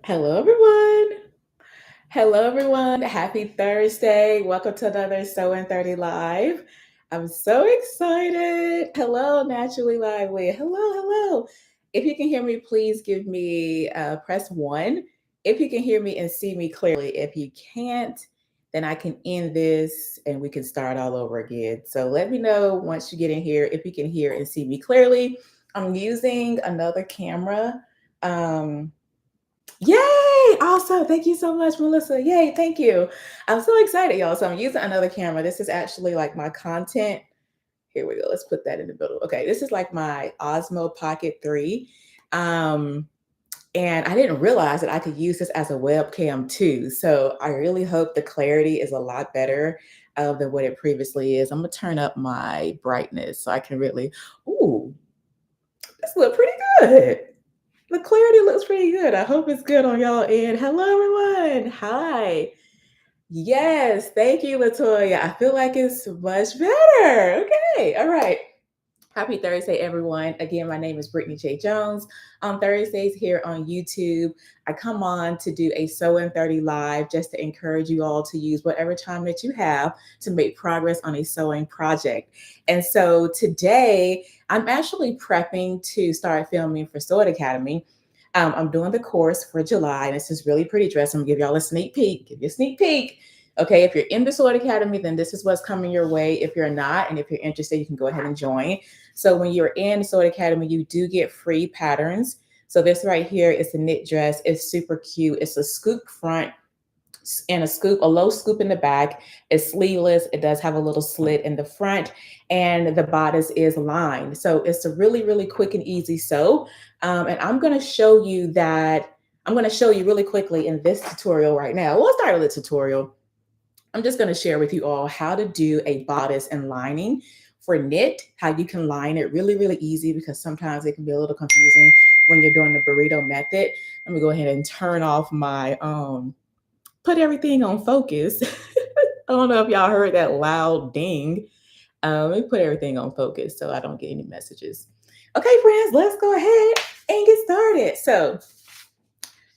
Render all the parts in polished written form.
Hello, everyone. Hello, everyone. Happy Thursday. Welcome to another Sewing 30 Live. I'm so excited. Hello, Naturally Lively. Hello. If you can hear me, please give me press one. If you can hear me and see me clearly, if you can't, then I can end this and we can start all over again. So let me know once you get in here if you can hear and see me clearly. I'm using another camera. Um, Yay! Awesome. Thank you so much, Melissa. Yay, thank you. I'm so excited, y'all. So I'm using another camera. This is actually like my content. Here we go. Let's put that in the middle. Okay, this is like my Osmo Pocket 3. Um, and I didn't realize that I could use this as a webcam too. So I really hope the clarity is a lot better than what it previously is. I'm gonna turn up my brightness so I can really, ooh, this looks pretty good. The clarity looks pretty good. I hope it's good on y'all end. Hello, everyone. Hi. Yes, thank you, Latoya. I feel like it's much better. Okay, all right. Happy Thursday, everyone. Again, my name is Brittany J. Jones. On Thursdays here on YouTube, I come on to do a Sew 30 Live just to encourage you all to use whatever time that you have to make progress on a sewing project. And so today, I'm actually prepping to start filming for Sew Academy. I'm doing the course for July, and this is really pretty dress. I'm gonna give y'all a sneak peek. Give you a sneak peek. Okay, if you're in the Sew Academy, then this is what's coming your way. If you're not, and if you're interested, you can go ahead and join. So when you're in Sew Academy, you do get free patterns. So this right here is the knit dress. It's super cute. It's a scoop front and a low scoop in the back. It's sleeveless. It does have a little slit in the front, and the bodice is lined. So it's a really quick and easy sew. And I'm going to show you that. I'm going to show you really quickly in this tutorial right now. We'll start with the tutorial. I'm just going to share with you all how to do a bodice and lining for knit, how you can line it really easy, because sometimes it can be a little confusing when you're doing the burrito method. Let me go ahead and turn off my put everything on focus. I don't know if y'all heard that loud ding. Let me put everything on focus so I don't get any messages. Okay, friends, let's go ahead and get started. So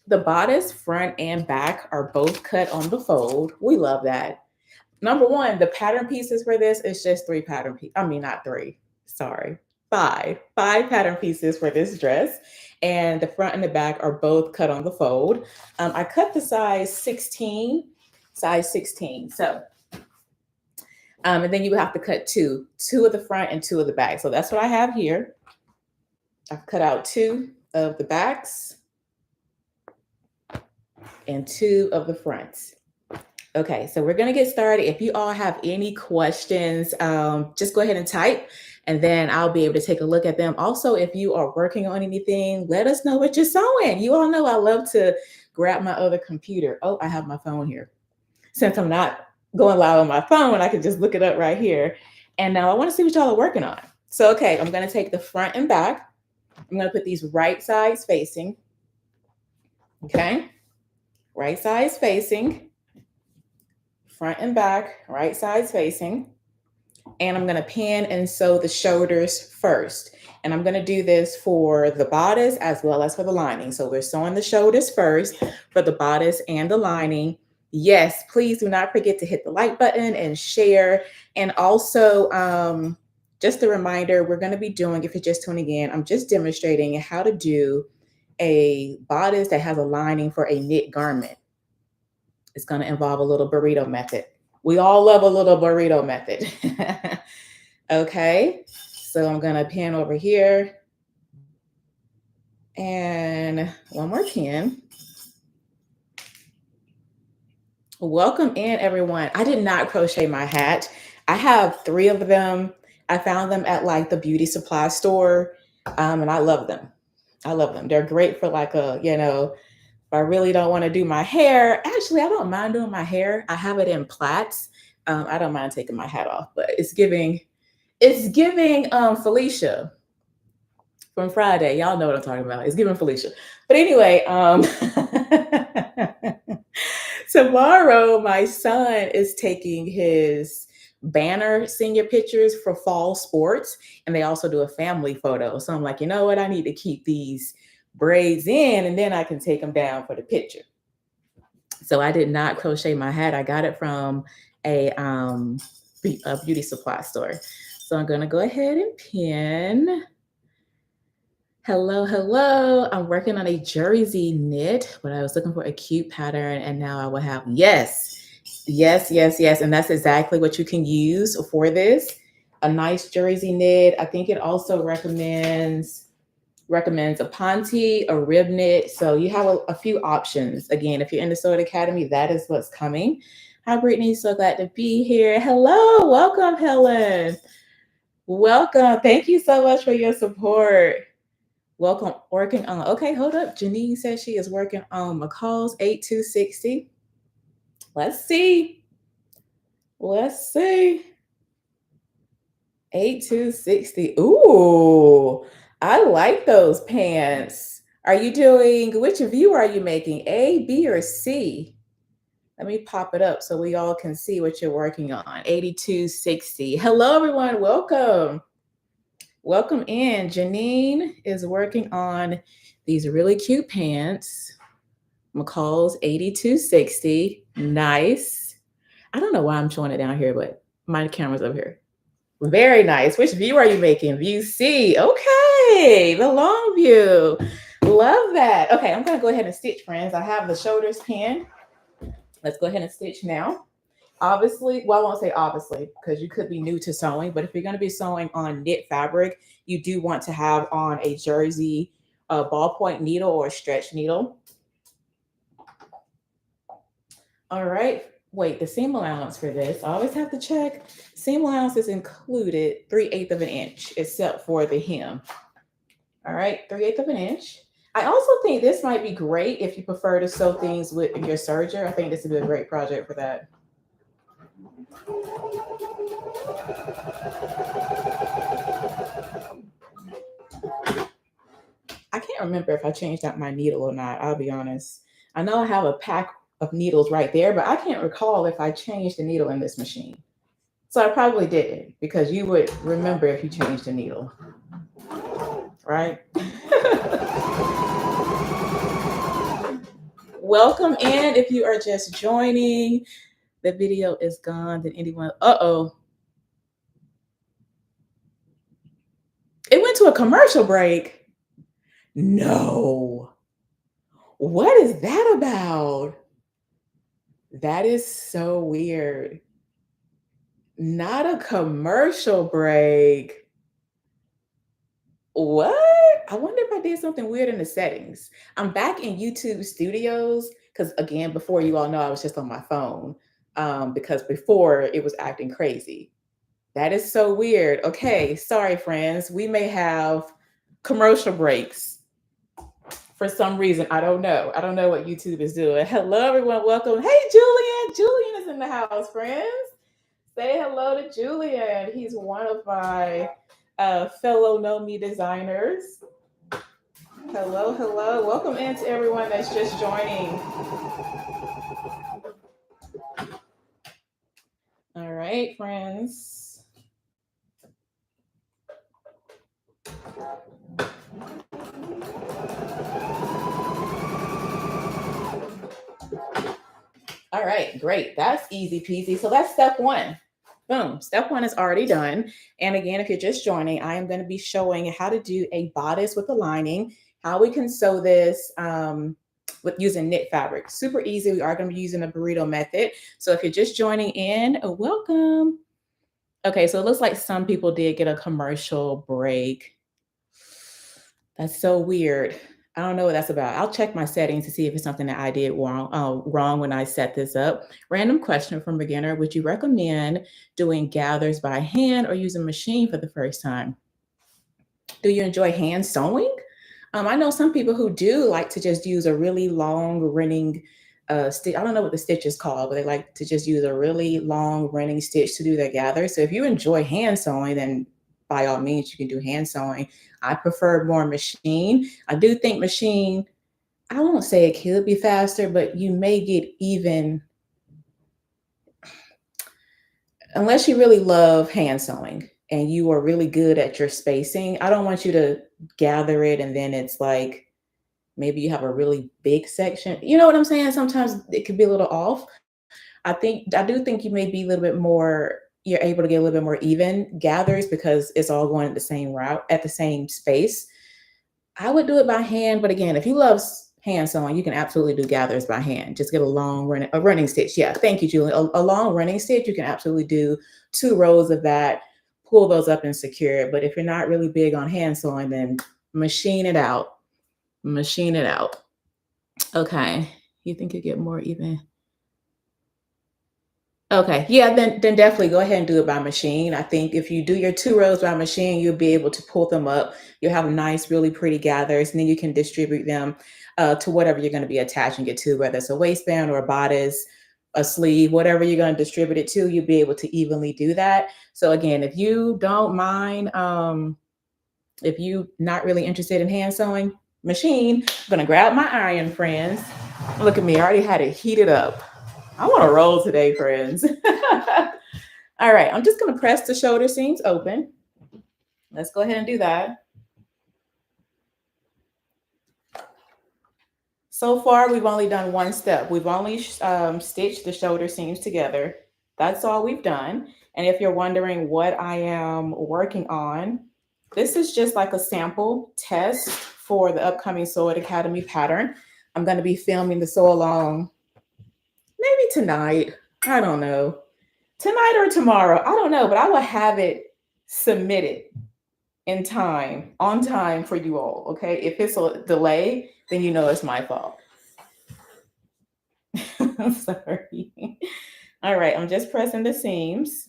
the bodice front and back are both cut on the fold. We love that. Number one, the pattern pieces for this is just three pattern pieces. I mean, not three, sorry, five pattern pieces for this dress. And the front and the back are both cut on the fold. I cut the size 16. So, and then you would have to cut two of the front and two of the back. So that's what I have here. I've cut out two of the backs and two of the fronts. Okay, so we're going to get started. If you all have any questions, just go ahead and type, and then I'll be able to take a look at them. Also, if you are working on anything, let us know what you're sewing. You all know I love to grab my other computer. Oh, I have my phone here. Since I'm not going live on my phone, I can just look it up right here. And now I want to see what y'all are working on. So, okay, I'm going to take the front and back. I'm going to put these right sides facing. Okay, right sides facing. Front and back, right sides facing. And I'm going to pin and sew the shoulders first. And I'm going to do this for the bodice as well as for the lining. So we're sewing the shoulders first for the bodice and the lining. Yes, please do not forget to hit the like button and share. And also, just a reminder, we're going to be doing, if you're just tuning in, I'm just demonstrating how to do a bodice that has a lining for a knit garment. It's going to involve a little burrito method. We all love a little burrito method. Okay, so I'm going to pin over here. And one more pin. Welcome in, everyone. I did not crochet my hat. I have 3 of them. I found them at like the beauty supply store, and I love them. I love them. They're great for like a, if I really don't want to do my hair. Actually, I don't mind doing my hair. I have it in plaits. I don't mind taking my hat off, but it's giving Felicia from Friday. Y'all know what I'm talking about. It's giving Felicia. But anyway, tomorrow my son is taking his banner senior pictures for fall sports, and they also do a family photo. So I'm like, you know what? I need to keep these braids in, and then I can take them down for the picture. So I did not crochet my hat. I got it from a beauty supply store. So I'm going to go ahead and pin. Hello, hello. I'm working on a jersey knit, but I was looking for a cute pattern, and now I will have, yes. And that's exactly what you can use for this. A nice jersey knit. I think it also recommends a ponte, a rib knit. So you have a few options. Again, if you're in the Sewing Academy, that is what's coming. Hi, Brittany. So glad to be here. Hello. Welcome, Helen. Welcome. Thank you so much for your support. Welcome. Working on. Okay, hold up. Janine says she is working on McCall's 8260. Let's see. 8260. Ooh, I like those pants. Are you doing, which view are you making? A, B, or C? Let me pop it up so we all can see what you're working on. 8260. Hello, everyone. Welcome. Welcome in. Janine is working on these really cute pants. McCall's 8260. Nice. I don't know why I'm showing it down here, but my camera's up here. Very nice. Which view are you making? View C. Okay, the long view. Love that. Okay, I'm going to go ahead and stitch, friends. I have the shoulders pinned. Let's go ahead and stitch now. Obviously, well, I won't say obviously because you could be new to sewing, but if you're going to be sewing on knit fabric, you do want to have on a jersey ballpoint needle or a stretch needle. All right. Wait, the seam allowance for this, I always have to check. Seam allowance is included 3/8 of an inch, except for the hem. All right, 3/8 of an inch. I also think this might be great if you prefer to sew things with your serger. I think this would be a great project for that. I can't remember if I changed out my needle or not, I'll be honest. I know I have a pack of needles right there, but I can't recall if I changed the needle in this machine. So I probably didn't, because you would remember if you changed the needle, right? Welcome in. If you are just joining, the video is gone. Did anyone? Uh-oh. It went to a commercial break. No. What is that about? That is so weird. Not a commercial break. What? I wonder if I did something weird in the settings. I'm back in YouTube Studios because, again, before you all know, I was just on my phone because before it was acting crazy. That is so weird. Okay, sorry, friends. We may have commercial breaks for some reason. I don't know. I don't know what YouTube is doing. Hello, everyone. Welcome. Hey, Julian. Julian is in the house, friends. Say hello to Julian. He's one of my fellow Know Me designers. Hello, hello. Welcome in to everyone that's just joining. All right, friends. All right, great. That's easy peasy. So that's step one. Boom. Step one is already done. And again, if you're just joining, I am going to be showing how to do a bodice with a lining, how we can sew this with using knit fabric. Super easy. We are going to be using the burrito method. So if you're just joining in, welcome. Okay, so it looks like some people did get a commercial break. That's so weird. I don't know what that's about. I'll check my settings to see if it's something that I did wrong when I set this up. Random question from beginner. Would you recommend doing gathers by hand or using a machine for the first time? Do you enjoy hand sewing? I know some people who do like to just use a really long running stitch. I don't know what the stitch is called, but they like to just use a really long running stitch to do their gather. So if you enjoy hand sewing, then by all means, you can do hand sewing. I prefer more machine. I do think machine, I won't say it could be faster, but you may get even, unless you really love hand sewing and you are really good at your spacing. I don't want you to gather it and then it's like Maybe you have a really big section. You know what I'm saying? Sometimes it could be a little off. I do think you may be a little bit more, you're able to get a little bit more even gathers because it's all going at the same route, at the same space. I would do it by hand, but again, if you love hand sewing, you can absolutely do gathers by hand. Just get a running stitch. Yeah, thank you, Julie. A long running stitch, you can absolutely do 2 rows of that, pull those up and secure it. But if you're not really big on hand sewing, then machine it out. Machine it out. Okay. You think you get more even? Okay, yeah, then definitely go ahead and do it by machine. I think if you do your 2 rows by machine, you'll be able to pull them up. You'll have nice, really pretty gathers, and then you can distribute them to whatever you're going to be attaching it to, whether it's a waistband or a bodice, a sleeve, whatever you're going to distribute it to, you'll be able to evenly do that. So again, if you don't mind, if you not really interested in hand sewing, machine, I'm gonna grab my iron, friends. Look at me, I already had it heated up. I want to roll today, friends. All right, I'm just going to press the shoulder seams open. Let's go ahead and do that. So far, we've only done one step. We've only stitched the shoulder seams together. That's all we've done. And if you're wondering what I am working on, this is just like a sample test for the upcoming Sew It Academy pattern. I'm going to be filming the sew along maybe tonight. I don't know. Tonight or tomorrow. I don't know, but I will have it submitted in time, on time for you all. Okay. If it's a delay, then you know it's my fault. I'm sorry. All right. I'm just pressing the seams.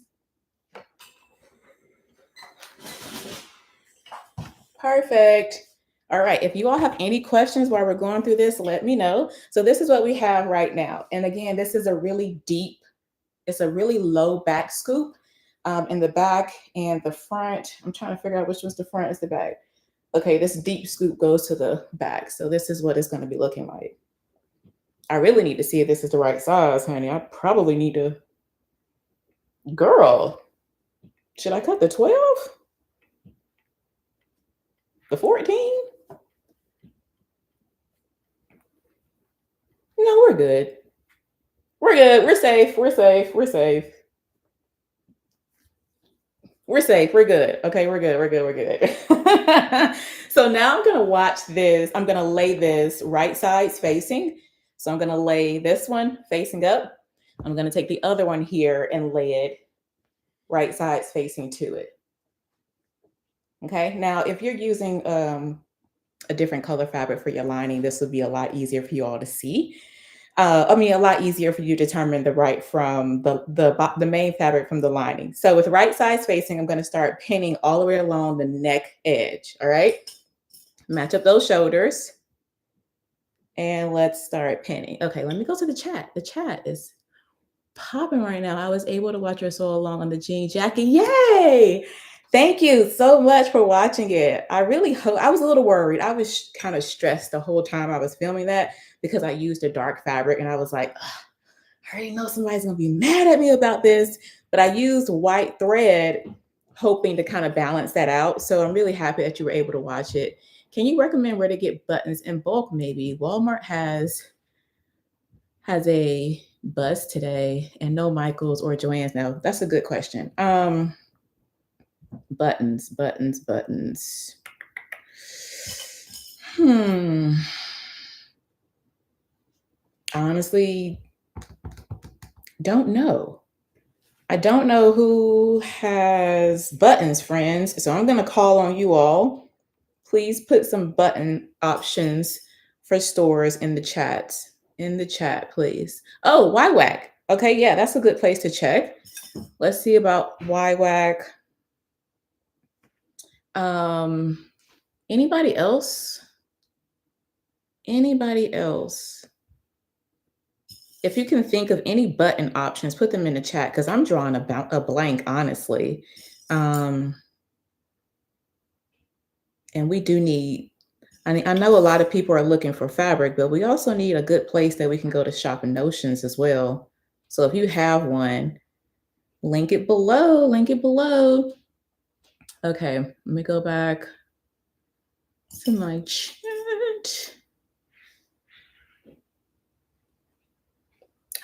Perfect. All right. If you all have any questions while we're going through this, let me know. So this is what we have right now. And again, this is a really deep, it's a really low back scoop in the back and the front. I'm trying to figure out which one's the front is the back. Okay, this deep scoop goes to the back. So this is what it's going to be looking like. I really need to see if this is the right size, honey. I probably need to, girl, should I cut the 12? The 14? No, we're good. We're good. We're safe. We're safe. We're safe. We're safe. We're good. Okay, we're good. We're good. We're good. So now I'm going to watch this. I'm going to lay this right sides facing. So I'm going to lay this one facing up. I'm going to take the other one here and lay it right sides facing to it. Okay. Now, if you're using a different color fabric for your lining, this would be a lot easier for you all to see. A lot easier for you to determine the right from the main fabric from the lining. So with right side spacing, I'm going to start pinning all the way along the neck edge. All right. Match up those shoulders. And let's start pinning. Okay, let me go to the chat. The chat is popping right now. I was able to watch her sew along on the jean jacket. Yay! Thank you so much for watching it. I really hope, I was a little worried. I was kind of stressed the whole time I was filming that because I used a dark fabric and I was like, I already know somebody's going to be mad at me about this, but I used white thread hoping to kind of balance that out. So I'm really happy that you were able to watch it. Can you recommend where to get buttons in bulk? Maybe Walmart has a buzz today and no Michael's or Joann's. No, that's a good question. Buttons. Honestly, don't know. I don't know who has buttons, friends. So I'm going to call on you all. Please put some button options for stores in the chat. In the chat, please. Oh, YWAC. Okay, yeah, that's a good place to check. Let's see about YWAC. Anybody else? Anybody else? If you can think of any button options, put them in the chat because I'm drawing a blank, honestly. And we do need, I know a lot of people are looking for fabric, but we also need a good place that we can go to shop in Notions as well. So if you have one, link it below, link it below. Okay, let me go back to my chat.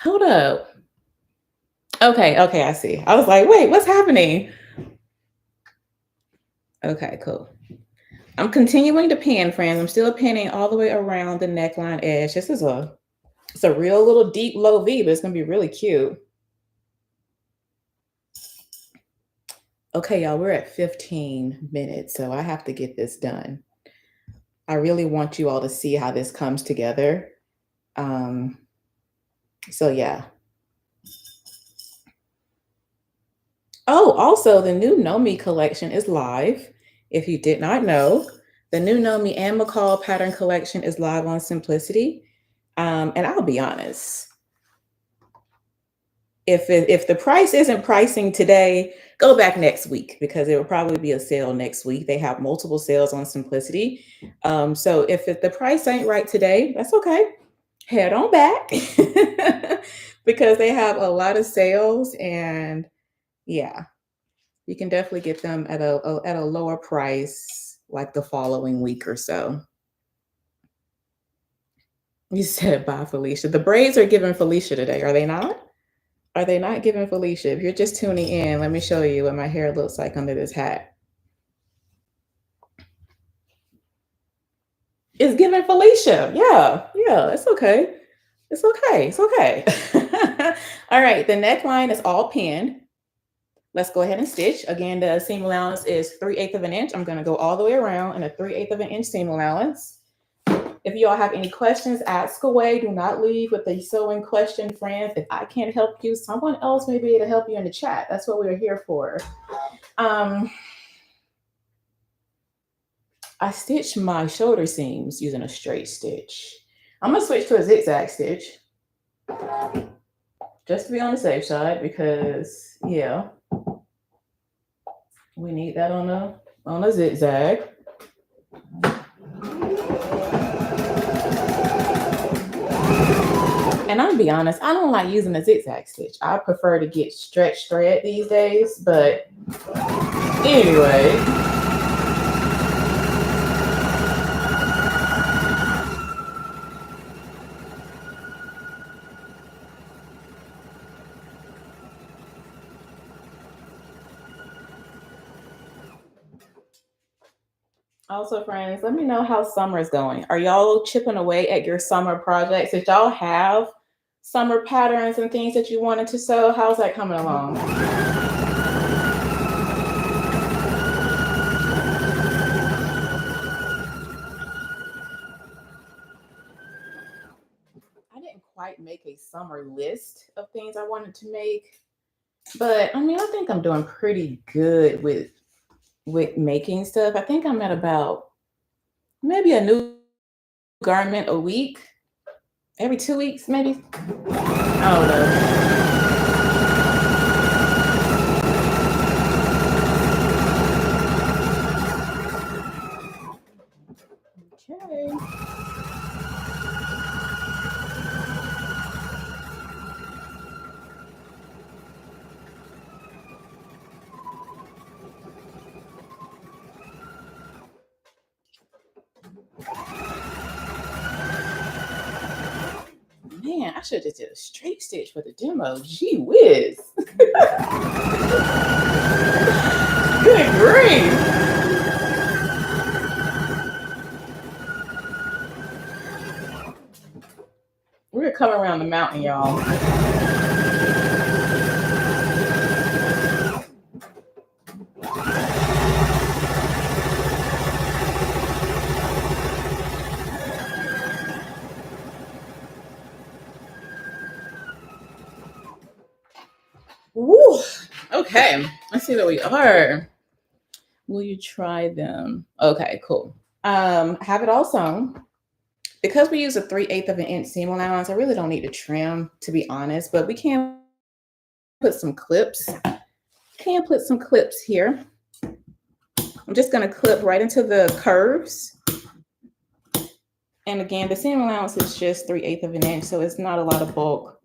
Hold up. Okay, okay, I see. I was like, wait, what's happening? Okay, cool. I'm continuing to pin, friends. I'm still pinning all the way around the neckline edge. It's a real little deep low V, but it's gonna be really cute. Okay, y'all, we're at 15 minutes, so I have to get this done. I really want you all to see how this comes together. So yeah. Oh, also the new Know Me collection is live. If you did not know, the new Know Me and McCall pattern collection is live on Simplicity. And I'll be honest, if the price isn't pricing today, go back next week because it will probably be a sale next week. They have multiple sales on Simplicity. So if the price ain't right today, that's okay. Head on back because they have a lot of sales, and yeah, you can definitely get them at a lower price like the following week or so. You said bye, Felicia. The braids are giving Felicia today, are they not? Are they not giving Felicia? If you're just tuning in, let me show you what my hair looks like under this hat. It's giving Felicia. Yeah, yeah, it's okay. It's okay. It's okay. All right, the neckline is all pinned. Let's go ahead and stitch. Again, the seam allowance is 3/8 of an inch. I'm going to go all the way around in a 3/8 of an inch seam allowance. If you all have any questions, ask away. Do not leave with a sewing question, friends. If I can't help you, someone else may be able to help you in the chat. That's what we're here for. I stitch my shoulder seams using a straight stitch. I'm going to switch to a zigzag stitch just to be on the safe side because, yeah, we need that on a zigzag. And I'll be honest, I don't like using a zigzag stitch. I prefer to get stretch thread these days, but anyway. Also, friends, let me know how summer is going. Are y'all chipping away at your summer projects? Did y'all have summer patterns and things that you wanted to sew? How's that coming along? I didn't quite make a summer list of things I wanted to make, but I mean, I think I'm doing pretty good with making stuff. I think I'm at about maybe a new garment a week, every 2 weeks, maybe. I don't know. Okay. Man, I should have just did a straight stitch for the demo. Gee whiz. Good grief. We're coming around the mountain, y'all. Woo. Okay, let's see where we are. Will you try them? Okay, cool. Have it all sewn. Because we use a 3/8 of an inch seam allowance, I really don't need to trim, to be honest, but we can put some clips. Can put some clips here. I'm just going to clip right into the curves. And again, the seam allowance is just 3/8 of an inch, so it's not a lot of bulk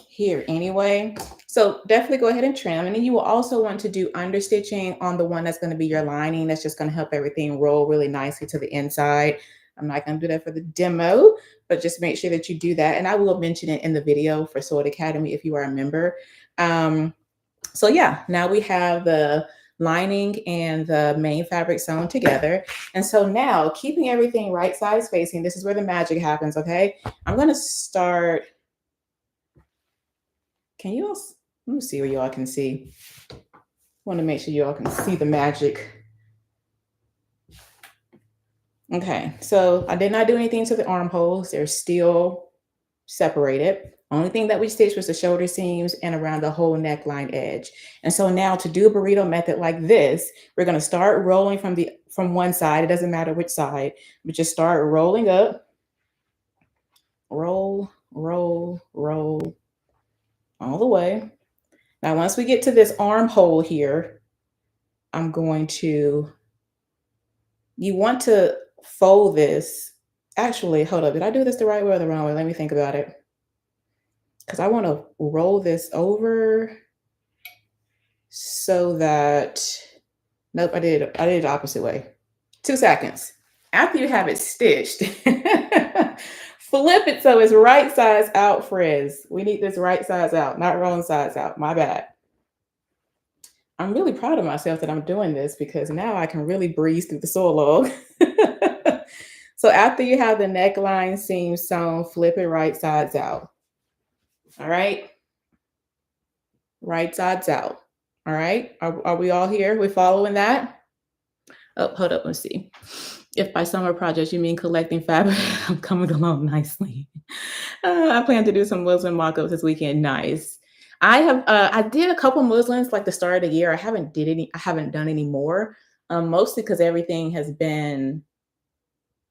here anyway. So definitely go ahead and trim. And then you will also want to do understitching on the one that's going to be your lining. That's just going to help everything roll really nicely to the inside. I'm not going to do that for the demo, but just make sure that you do that. And I will mention it in the video for Sword Academy if you are a member. So yeah, now we have the lining and the main fabric sewn together. And so now, keeping everything right size facing, this is where the magic happens, okay? I'm going to start. Can you all, let me see where y'all can see. I want to make sure y'all can see the magic. Okay, so I did not do anything to the armholes. They're still separated. Only thing that we stitched was the shoulder seams and around the whole neckline edge. And so now to do a burrito method like this, we're going to start rolling from one side. It doesn't matter which side, but just start rolling up. Roll, roll, roll all the way. Now, once we get to this armhole here, you want to fold this. Actually, hold up. Did I do this the right way or the wrong way? Let me think about it. Because I want to roll this over so that, nope, I did it the opposite way. 2 seconds. After you have it stitched, flip it so it's right sides out, friends. We need this right sides out, not wrong sides out. My bad. I'm really proud of myself that I'm doing this because now I can really breeze through the sew log. So after you have the neckline seam sewn, flip it right sides out. All right. Right sides out. All right. Are we all here? We following that? Oh, hold up. Let's see. If by summer projects you mean collecting fabric, I'm coming along nicely. I plan to do some muslin mock-ups this weekend. Nice. I did a couple muslins like the start of the year. I haven't done any more. Mostly because everything has been,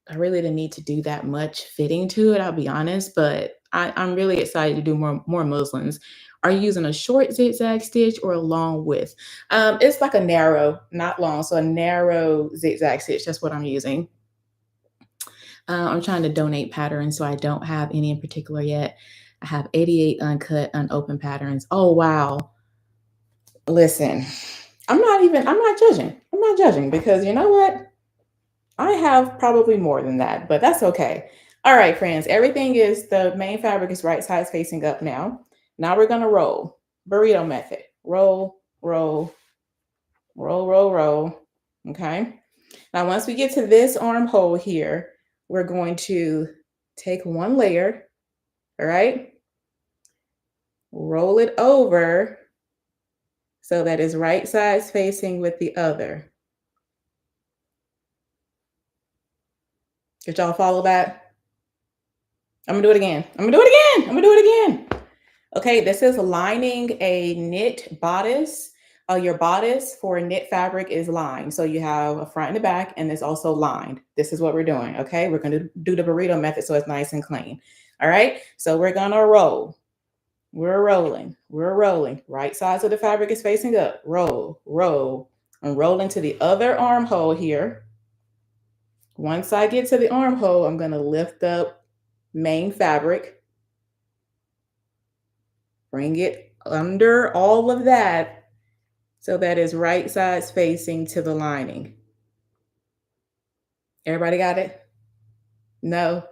I really didn't need to do that much fitting to it, I'll be honest, but I'm really excited to do more muslins. Are you using a short zigzag stitch or a long width? It's like a narrow, not long, so a narrow zigzag stitch. That's what I'm using. I'm trying to donate patterns, so I don't have any in particular yet. I have 88 uncut, unopened patterns. Oh, wow. Listen, I'm not judging. I'm not judging because you know what? I have probably more than that, but that's okay. All right, friends, the main fabric is right sides facing up now. Now we're going to roll. Burrito method. Roll, roll, roll, roll, roll. Okay. Now, once we get to this armhole here, we're going to take one layer, all right? Roll it over so that it's right sides facing with the other. Did y'all follow that? I'm gonna do it again. Okay, this is lining a knit bodice. Your bodice for knit fabric is lined. So you have a front and a back, and it's also lined. This is what we're doing, okay? We're gonna do the burrito method so it's nice and clean. All right, so we're gonna roll. We're rolling. Right sides of the fabric is facing up. Roll, roll. I'm rolling to the other armhole here. Once I get to the armhole, I'm gonna lift up main fabric. Bring it under all of that so that is right sides facing to the lining. Everybody got it? No?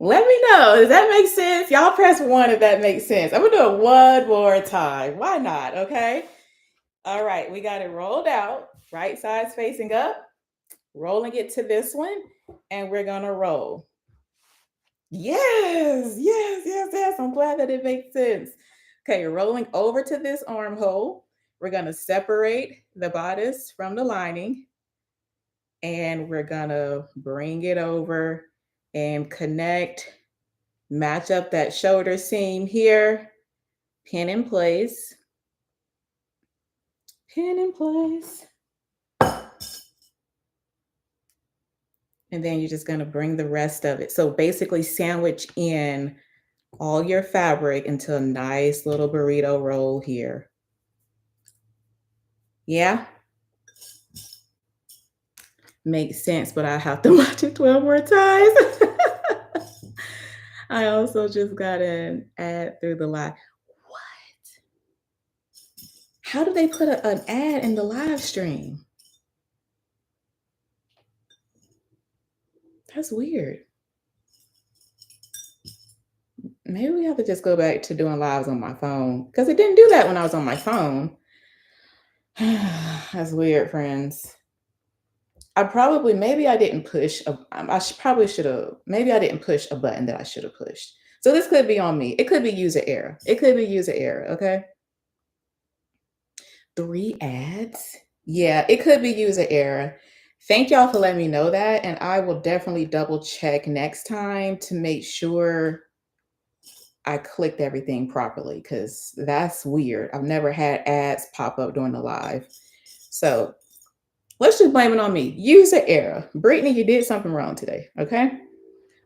Let me know. Does that make sense? Y'all press 1 if that makes sense. I'm going to do it one more time. Why not? Okay. All right. We got it rolled out. Right sides facing up. Rolling it to this one. And we're going to roll. Yes. I'm glad that it makes sense. Okay. Rolling over to this armhole. We're going to separate the bodice from the lining. And we're going to bring it over and connect, match up that shoulder seam here, pin in place. And then you're just going to bring the rest of it. So basically sandwich in all your fabric into a nice little burrito roll here. Yeah? Makes sense, but I have to watch it 12 more times. I also just got an ad through the live. What? How do they put an ad in the live stream? That's weird. Maybe we have to just go back to doing lives on my phone because it didn't do that when I was on my phone. That's weird, friends. Maybe I didn't push. Probably should have. Maybe I didn't push a button that I should have pushed. So this could be on me. It could be user error. It could be user error. Okay. 3 ads. Yeah, it could be user error. Thank y'all for letting me know that. And I will definitely double check next time to make sure I clicked everything properly because that's weird. I've never had ads pop up during the live. So let's just blame it on me. User error. Brittany, you did something wrong today. Okay.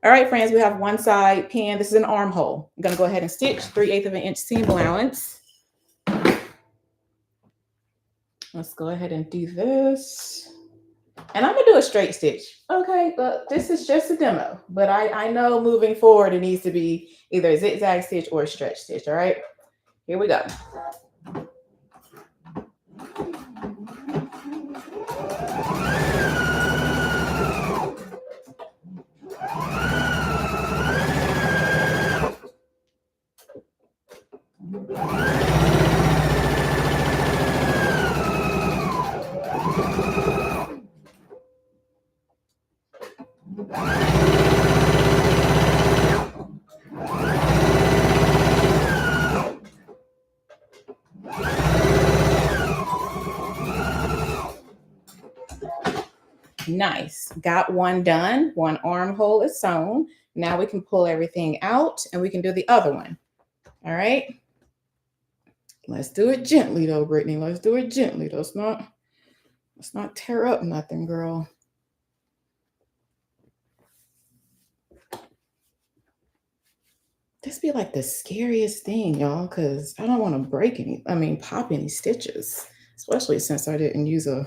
All right, friends, we have one side pin. This is an armhole. I'm going to go ahead and stitch 3/8 of an inch seam allowance. Let's go ahead and do this. And I'm going to do a straight stitch. Okay, but this is just a demo. But I know moving forward, it needs to be either a zigzag stitch or a stretch stitch. All right, here we go. Nice. Got one done. One armhole is sewn. Now we can pull everything out and we can do the other one. All right. Let's do it gently though, Brittany. Let's do it gently. Let's not tear up nothing, girl. This be like the scariest thing, y'all, because I don't want to pop any stitches, especially since I didn't use a.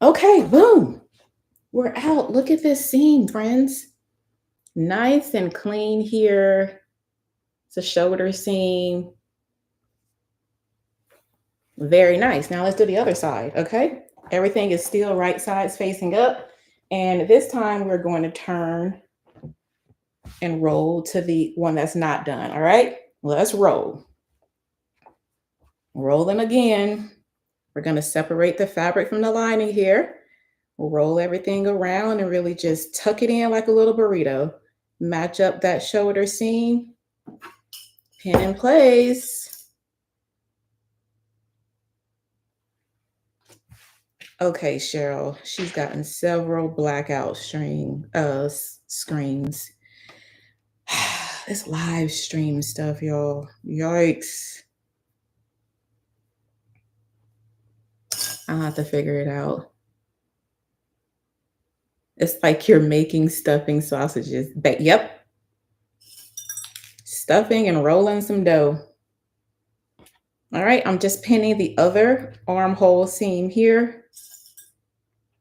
Okay, boom. We're out. Look at this seam, friends. Nice and clean here. It's a shoulder seam. Very nice. Now let's do the other side, okay? Everything is still right sides facing up. And this time we're going to turn and roll to the one that's not done, all right? Let's roll. Roll them again. We're going to separate the fabric from the lining here. We'll roll everything around and really just tuck it in like a little burrito. Match up that shoulder seam. Pin in place. Okay, Cheryl, she's gotten several blackout screens. This live stream stuff, y'all. Yikes. I'll have to figure it out. It's like you're making stuffing sausages. Yep. Stuffing and rolling some dough. All right, I'm just pinning the other armhole seam here.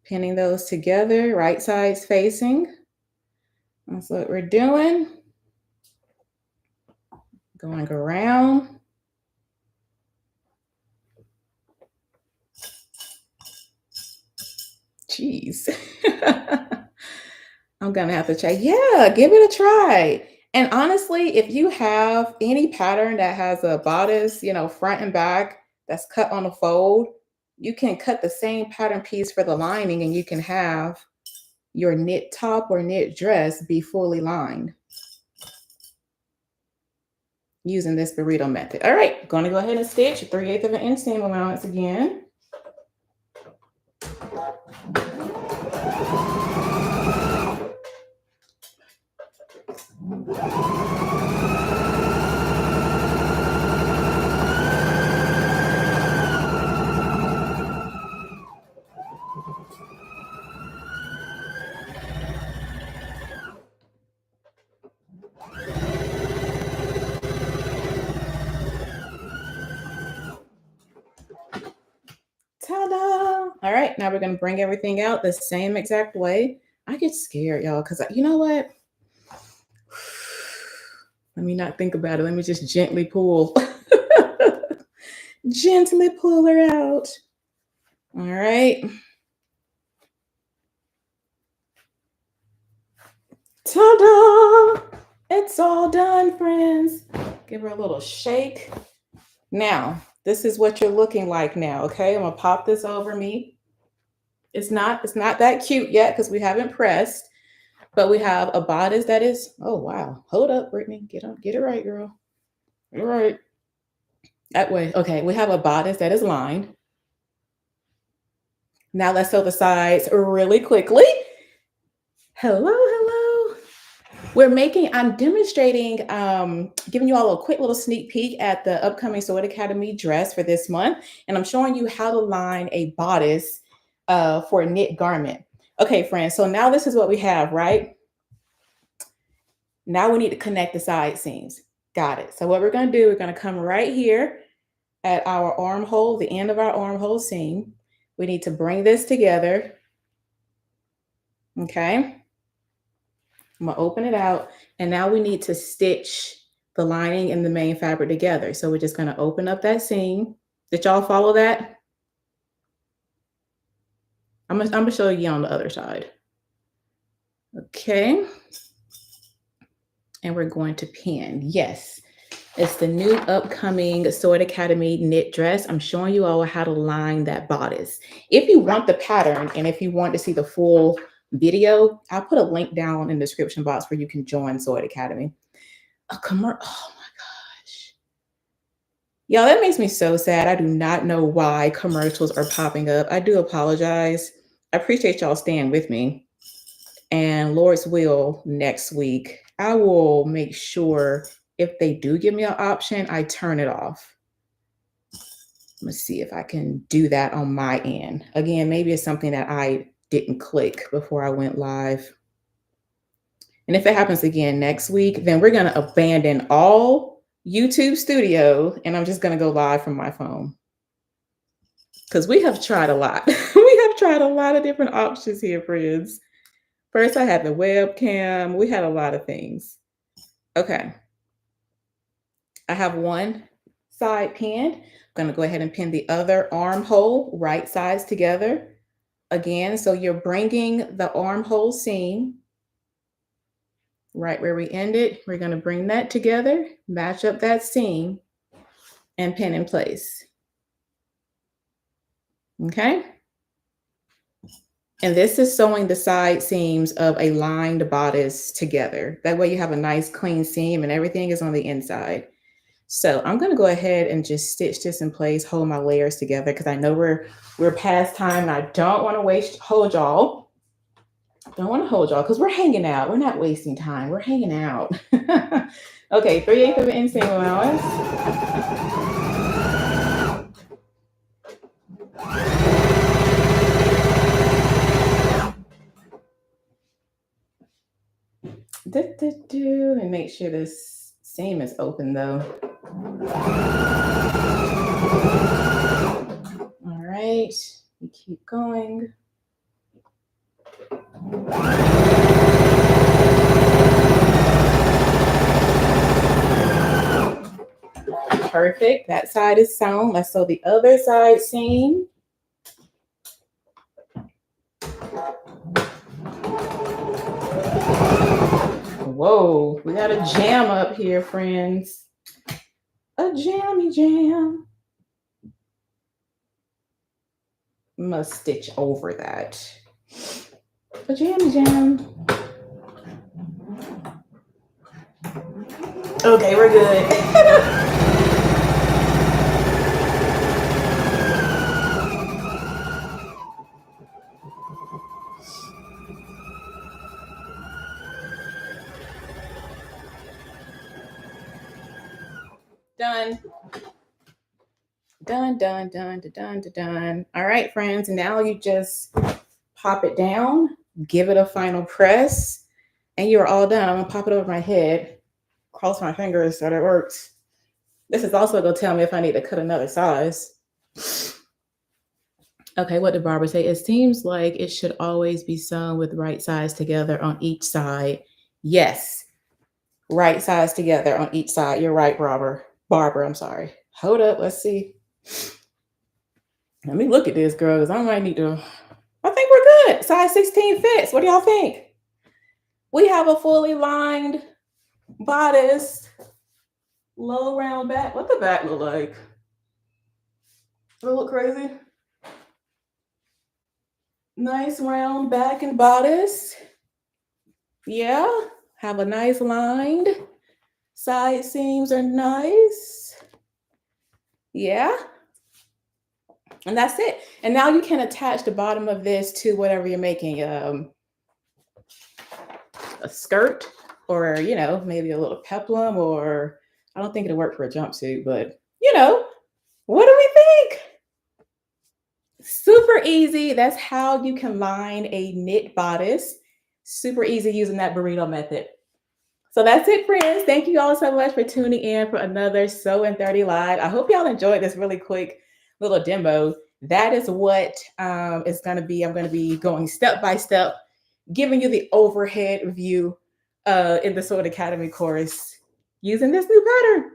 Pinning those together, right sides facing. That's what we're doing. Going around. Jeez. I'm gonna have to try. Yeah, give it a try. And honestly, if you have any pattern that has a bodice, front and back, that's cut on a fold, you can cut the same pattern piece for the lining and you can have your knit top or knit dress be fully lined using this burrito method. All right, going to go ahead and stitch 3/8 of an inch seam allowance again. Ta-da! All right, now we're going to bring everything out the same exact way. I get scared, y'all, because you know what? Let me not think about it. Let me just gently pull. Gently pull her out. All right. Ta-da! It's all done, friends. Give her a little shake. Now, this is what you're looking like now, okay? I'm gonna pop this over me. It's not that cute yet because we haven't pressed, but we have a bodice that is, oh wow. Hold up, Brittany. Get it right, girl. All right. That way. Okay, we have a bodice that is lined. Now let's sew the sides really quickly. Hello. I'm demonstrating, giving you all a quick little sneak peek at the upcoming Sword Academy dress for this month. And I'm showing you how to line a bodice for a knit garment. Okay, friends, so now this is what we have, right? Now we need to connect the side seams. Got it. So what we're gonna do, we're gonna come right here at our armhole, the end of our armhole seam. We need to bring this together, okay? I'm gonna open it out, and now we need to stitch the lining and the main fabric together. So we're just gonna open up that seam. Did y'all follow that? I'm gonna show you on the other side. Okay. And we're going to pin. Yes, it's the new upcoming Sword Academy knit dress. I'm showing you all how to line that bodice. If you want the pattern and if you want to see the full video, I'll put a link down in the description box where you can join Sword Academy. Oh my gosh. Y'all, that makes me so sad. I do not know why commercials are popping up. I do apologize. I appreciate y'all staying with me. And Lord's will, next week, I will make sure if they do give me an option, I turn it off. Let's see if I can do that on my end. Again, maybe it's something that I didn't click before I went live. And if it happens again next week, then we're going to abandon all YouTube Studio and I'm just going to go live from my phone. Because we have tried a lot. We have tried a lot of different options here, friends. First, I had the webcam. We had a lot of things. Okay. I have one side pinned. I'm going to go ahead and pin the other armhole right sides together. Again, so you're bringing the armhole seam right where we ended. We're going to bring that together, match up that seam, and pin in place. Okay? And this is sewing the side seams of a lined bodice together. That way you have a nice clean seam and everything is on the inside. So I'm going to go ahead and just stitch this in place, hold my layers together because I know we're past time and I don't want to hold y'all. Don't want to hold y'all because we're hanging out. We're not wasting time. We're hanging out. Okay, 3/8 of an inseam allowance. And make sure this seam is open though. All right, we keep going. Perfect. That side is sewn. Let's sew the other side seam. Whoa, we got a jam up here, friends. A jammy jam. Must stitch over that. A jammy jam. Okay, we're good. Done. Done. All right, friends. Now you just pop it down, give it a final press, and you're all done. I'm gonna pop it over my head, cross my fingers that it works. This is also gonna tell me if I need to cut another size. Okay, what did Barbara say? It seems like it should always be sewn with right sides together on each side. Yes, right sides together on each side. You're right, Barbara, I'm sorry. Hold up, let's see. Let me look at this, girl, because I might need to. I think we're good. Size 16 fits. What do y'all think? We have a fully lined bodice, low round back. What the back look like? Does it look crazy? Nice round back and bodice. Yeah, have a nice lined. Side seams are nice. Yeah. And that's it. And now you can attach the bottom of this to whatever you're making, a skirt or, maybe a little peplum, or I don't think it'll work for a jumpsuit, but what do we think? Super easy. That's how you can line a knit bodice. Super easy using that burrito method. So that's it, friends. Thank you all so much for tuning in for another Sew in 30 Live. I hope y'all enjoyed this really quick little demo. That is what it's going to be. I'm going to be going step by step, giving you the overhead view in the Sew Academy course using this new pattern.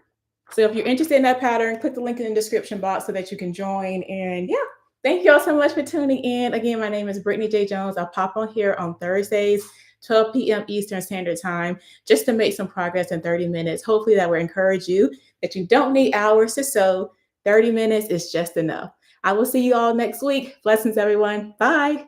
So if you're interested in that pattern, click the link in the description box so that you can join. And yeah, thank you all so much for tuning in. Again, my name is Brittany J. Jones. I'll pop on here on Thursdays, 12 p.m. Eastern Standard Time, just to make some progress in 30 minutes. Hopefully that will encourage you that you don't need hours to sew. 30 minutes is just enough. I will see you all next week. Blessings, everyone. Bye.